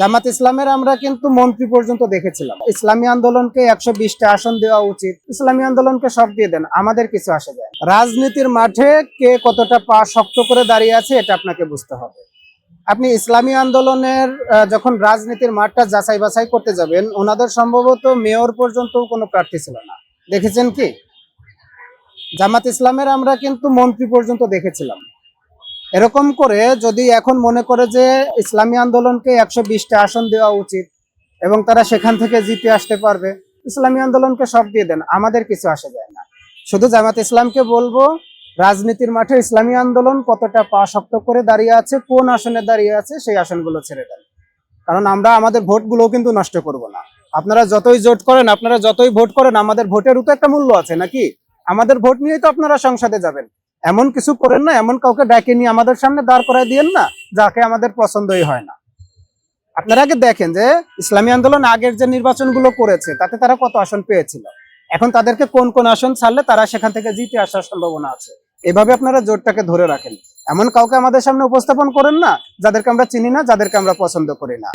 জামাত ইসলামের আমরা কিন্তু মন্ত্রী পর্যন্ত দেখেছিলাম। ইসলামী আন্দোলনকে 120টা আসন দেওয়া উচিত, ইসলামী আন্দোলনকে সব দিয়ে দেন, আমাদের কিছু আসে যায়। রাজনীতির মাঠে কে কতটা পা শক্ত করে দাঁড়িয়ে আছে এটা আপনাকে বুঝতে হবে। আপনি ইসলামী আন্দোলনের যখন রাজনীতির মাঠটা যাচাই বাছাই করতে যাবেন, ওনাদের সম্ভবত মেয়র পর্যন্ত কোনো প্রার্থী ছিল না, দেখেছেন কি? জামাত ইসলামের আমরা কিন্তু মন্ত্রী পর্যন্ত দেখেছিলাম। এরকম করে যদি এখন মনে করে যে ইসলামী আন্দোলনকে 120টা আসন দেওয়া উচিত এবং তারা সেখান থেকে জিতে আসতে পারবে, ইসলামী আন্দোলনকে সব দিয়ে দেন, আমাদের কিছু আসে যায় না। শুধু জামাত ইসলামকে বলবো, রাজনীতির মাঠে ইসলামী আন্দোলন কতটা পা শক্ত করে দাঁড়িয়ে আছে, কোন আসনে দাঁড়িয়ে আছে, সেই আসনগুলো ছেড়ে দেন। কারণ আমরা আমাদের ভোটগুলো কিন্তু নষ্ট করব না। আপনারা যতই জোট করেন, আপনারা যতই ভোট করেন, আমাদের ভোটেরও তো একটা মূল্য আছে নাকি? আমাদের ভোট নিয়েই তো আপনারা সংসদে যাবেন। এমন কিছু করেন না, এমন কাউকে ডাকে নিয়ে আমাদের সামনে দাঁড় করায় দিয়েন না যাকে আমাদের পছন্দই হয় না। আপনারা আগে দেখেন যে ইসলামী আন্দোলন আগের যে নির্বাচনগুলো করেছে তাতে তারা কত আসন পেয়েছিল, এখন তাদেরকে কোন কোন আসন ছাড়লে তারা সেখান থেকে জিতে আসার সম্ভাবনা আছে। এভাবে আপনারা জোটটাকে ধরে রাখেন। এমন কাউকে আমাদের সামনে উপস্থাপন করেন না যাদেরকে আমরা চিনি না, যাদেরকে আমরা পছন্দ করি না।